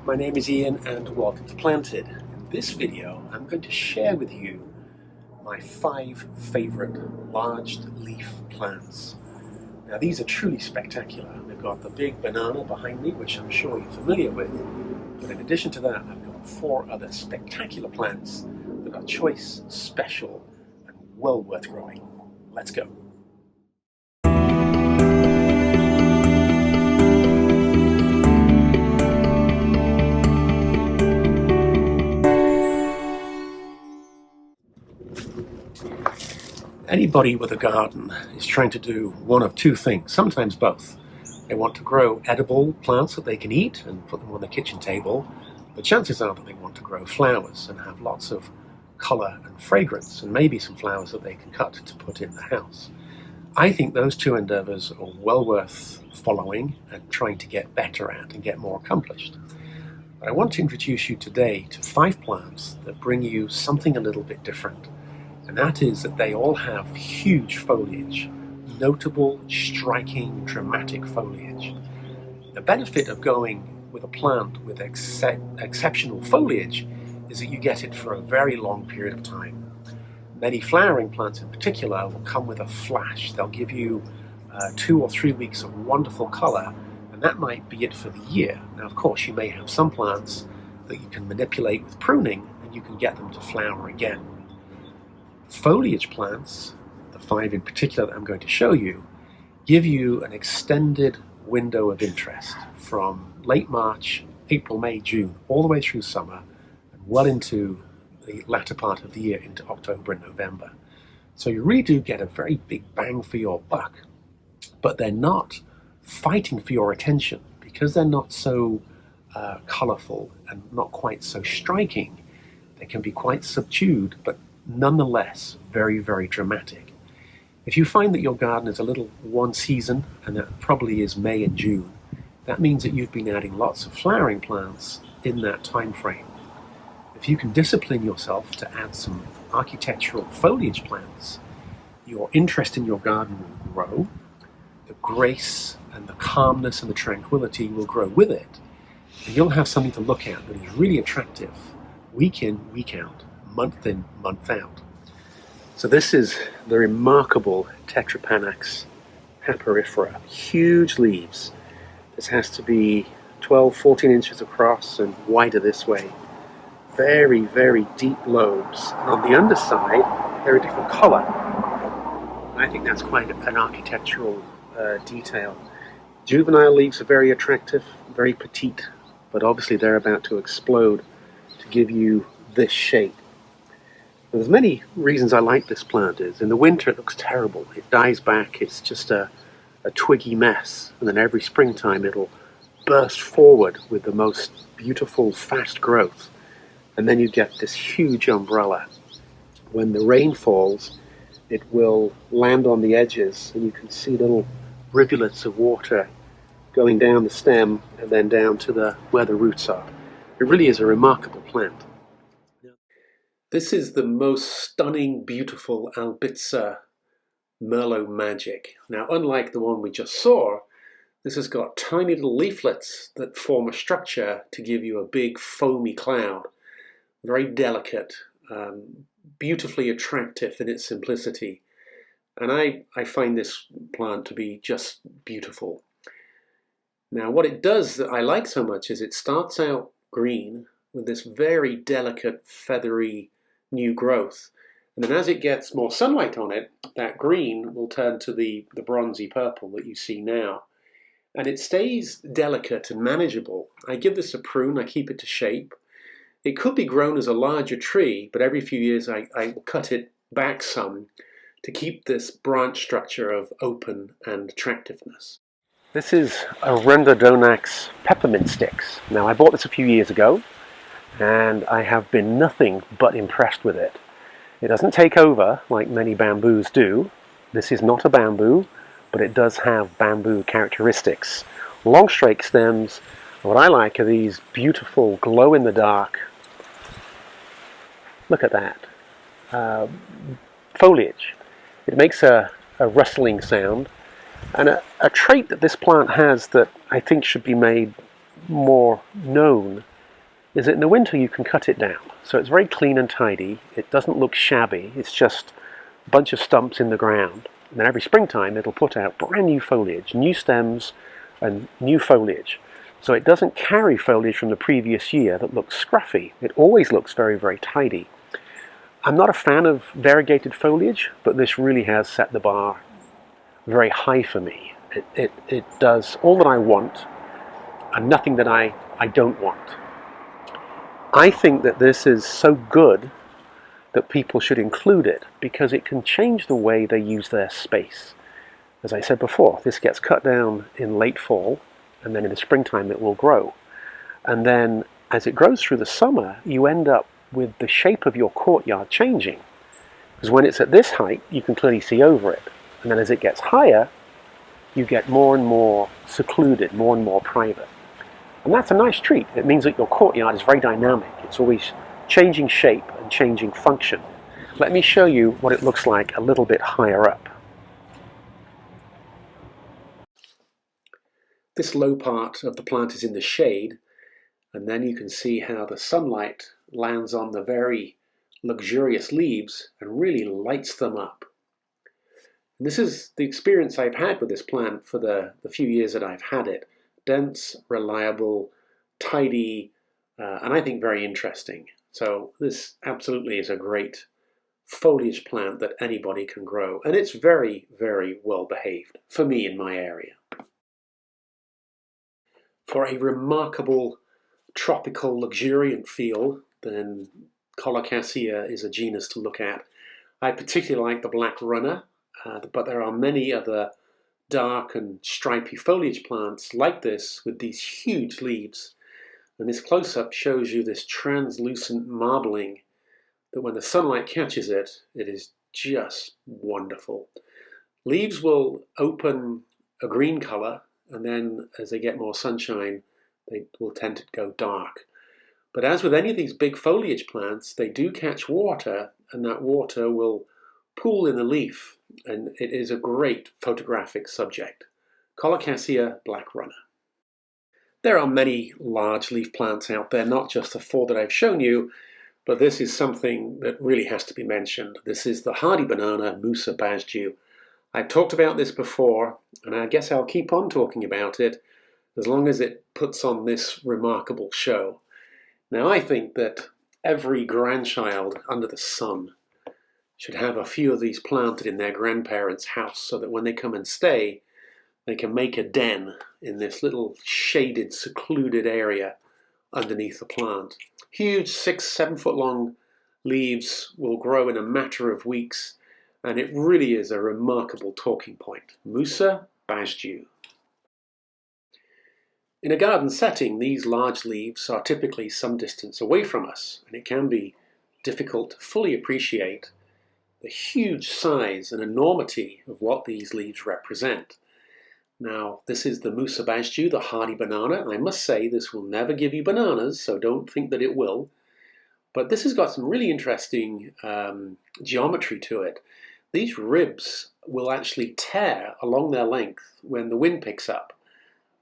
my name is Ian and welcome to Planted. In this video I'm going to share with you my 5 favourite large leaf plants. Now these are truly spectacular. They've got the big banana behind me, which I'm sure you're familiar with, but in addition to that I've got 4 other spectacular plants that are choice, special and well worth growing. Let's go. Anybody with a garden is trying to do one of 2 things, sometimes both. They want to grow edible plants that they can eat and put them on the kitchen table, but chances are that they want to grow flowers and have lots of colour and fragrance, and maybe some flowers that they can cut to put in the house. I think those 2 endeavours are well worth following and trying to get better at and get more accomplished. But I want to introduce you today to 5 plants that bring you something a little bit different. And that is that they all have huge foliage, notable, striking, dramatic foliage. The benefit of going with a plant with exceptional foliage is that you get it for a very long period of time. Many flowering plants in particular will come with a flash. They'll give you 2 or 3 weeks of wonderful colour, and that might be it for the year. Now of course you may have some plants that you can manipulate with pruning and you can get them to flower again. Foliage plants, the 5 in particular that I'm going to show you, give you an extended window of interest from late March, April, May, June, all the way through summer and well into the latter part of the year, into October and November. So you really do get a very big bang for your buck, but they're not fighting for your attention because they're not so colourful and not quite so striking. They can be quite subdued, but nonetheless very, very dramatic. If you find that your garden is a little one season, and that probably is May and June, that means that you've been adding lots of flowering plants in that time frame. If you can discipline yourself to add some architectural foliage plants, your interest in your garden will grow, the grace and the calmness and the tranquility will grow with it, and you'll have something to look at that is really attractive week in, week out, month in, month out. So this is the remarkable Tetrapanax papyrifer. Huge leaves. This has to be 12, 14 inches across and wider this way. Very, very deep lobes. And on the underside, they're a different colour. I think that's quite an architectural detail. Juvenile leaves are very attractive, very petite, but obviously they're about to explode to give you this shape. There's many reasons I like this plant. In the winter it looks terrible. It dies back, it's just a twiggy mess. And then every springtime it'll burst forward with the most beautiful fast growth. And then you get this huge umbrella. When the rain falls, it will land on the edges and you can see little rivulets of water going down the stem and then down to where the roots are. It really is a remarkable plant. This is the most stunning, beautiful Albizia Merlot Majik. Now, unlike the one we just saw, this has got tiny little leaflets that form a structure to give you a big foamy cloud. Very delicate, beautifully attractive in its simplicity. And I find this plant to be just beautiful. Now, what it does that I like so much is it starts out green with this very delicate, feathery new growth, and then as it gets more sunlight on it, that green will turn to the bronzy purple that you see now, and it stays delicate and manageable. I give this a prune, I keep it to shape. It could be grown as a larger tree, but every few years I cut it back some to keep this branch structure of open and attractiveness. This is Arundo donax Peppermint Sticks. Now I bought this a few years ago and I have been nothing but impressed with it. It doesn't take over like many bamboos do. This is not a bamboo, but it does have bamboo characteristics. Long straight stems. What I like are these beautiful glow-in-the-dark, look at that, foliage. It makes a rustling sound, and a trait that this plant has that I think should be made more known is that in the winter you can cut it down. So it's very clean and tidy. It doesn't look shabby. It's just a bunch of stumps in the ground. And then every springtime it'll put out brand new foliage, new stems and new foliage. So it doesn't carry foliage from the previous year that looks scruffy. It always looks very, very tidy. I'm not a fan of variegated foliage, but this really has set the bar very high for me. It does all that I want and nothing that I don't want. I think that this is so good that people should include it because it can change the way they use their space. As I said before, this gets cut down in late fall, and then in the springtime it will grow. And then as it grows through the summer, you end up with the shape of your courtyard changing. Because when it's at this height, you can clearly see over it. And then as it gets higher, you get more and more secluded, more and more private. And that's a nice treat. It means that your courtyard is very dynamic. It's always changing shape and changing function. Let me show you what it looks like a little bit higher up. This low part of the plant is in the shade, and then you can see how the sunlight lands on the very luxurious leaves and really lights them up. And this is the experience I've had with this plant for the few years that I've had it. Dense, reliable, tidy, and I think very interesting. So this absolutely is a great foliage plant that anybody can grow, and it's very, very well behaved for me in my area. For a remarkable tropical luxuriant feel, then Colocasia is a genus to look at. I particularly like the black runner, but there are many other dark and stripy foliage plants like this with these huge leaves. And this close-up shows you this translucent marbling that when the sunlight catches it, it is just wonderful. Leaves will open a green color, and then as they get more sunshine, they will tend to go dark. But as with any of these big foliage plants, they do catch water, and that water will pool in the leaf, and it is a great photographic subject. Colocasia black runner. There are many large leaf plants out there, not just the four that I've shown you, but this is something that really has to be mentioned. This is the hardy banana, Musa basjoo. I've talked about this before, and I guess I'll keep on talking about it as long as it puts on this remarkable show. Now, I think that every grandchild under the sun should have a few of these planted in their grandparents' house so that when they come and stay, they can make a den in this little shaded, secluded area underneath the plant. Huge 6-7 foot long leaves will grow in a matter of weeks, and it really is a remarkable talking point. Musa basjoo. In a garden setting, these large leaves are typically some distance away from us, and it can be difficult to fully appreciate the huge size and enormity of what these leaves represent. Now, this is the Musa basjoo, the hardy banana, and I must say this will never give you bananas, so don't think that it will. But this has got some really interesting geometry to it. These ribs will actually tear along their length when the wind picks up,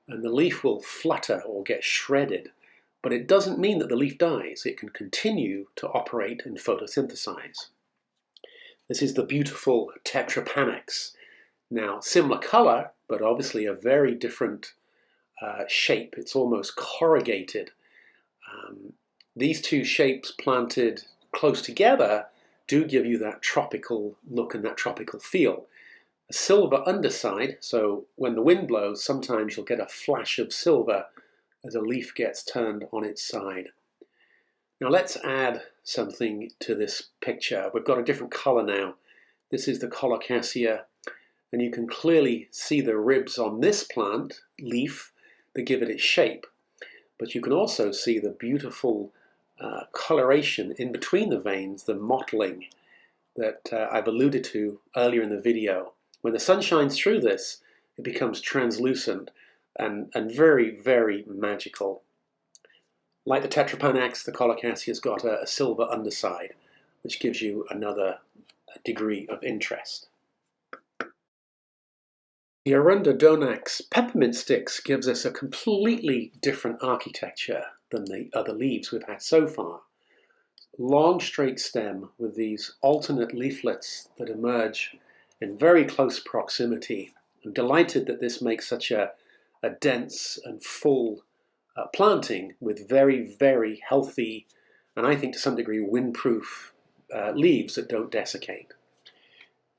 and the leaf will flutter or get shredded. But it doesn't mean that the leaf dies. It can continue to operate and photosynthesize. This is the beautiful Tetrapanax. Now, similar color, but obviously a very different shape. It's almost corrugated. These two shapes planted close together do give you that tropical look and that tropical feel. A silver underside, so when the wind blows, sometimes you'll get a flash of silver as a leaf gets turned on its side. Now let's add something to this picture. We've got a different color now. This is the Colocasia, and you can clearly see the ribs on this plant leaf that give it its shape. But you can also see the beautiful coloration in between the veins, the mottling that I've alluded to earlier in the video. When the sun shines through this, it becomes translucent and very, very magical. Like the Tetrapanax, the Colocasia's got a silver underside, which gives you another degree of interest. The Arundo donax Peppermint Sticks gives us a completely different architecture. than the other leaves we've had so far. Long straight stem with these alternate leaflets that emerge in very close proximity. I'm delighted that this makes such a dense and full planting with very, very healthy and I think to some degree windproof leaves that don't desiccate.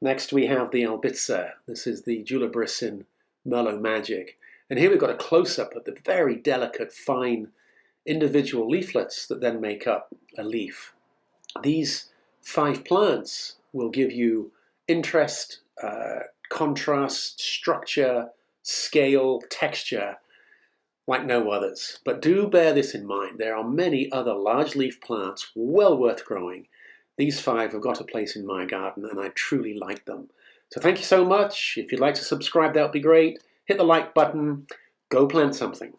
Next we have the Albizia. This is the Julibrissin Merlot Majik. And here we've got a close-up of the very delicate, fine individual leaflets that then make up a leaf. These 5 plants will give you interest, contrast, structure, scale, texture like no others. But do bear this in mind. There are many other large leaf plants well worth growing. These 5 have got a place in my garden and I truly like them. So thank you so much. If you'd like to subscribe, that would be great. Hit the like button. Go plant something.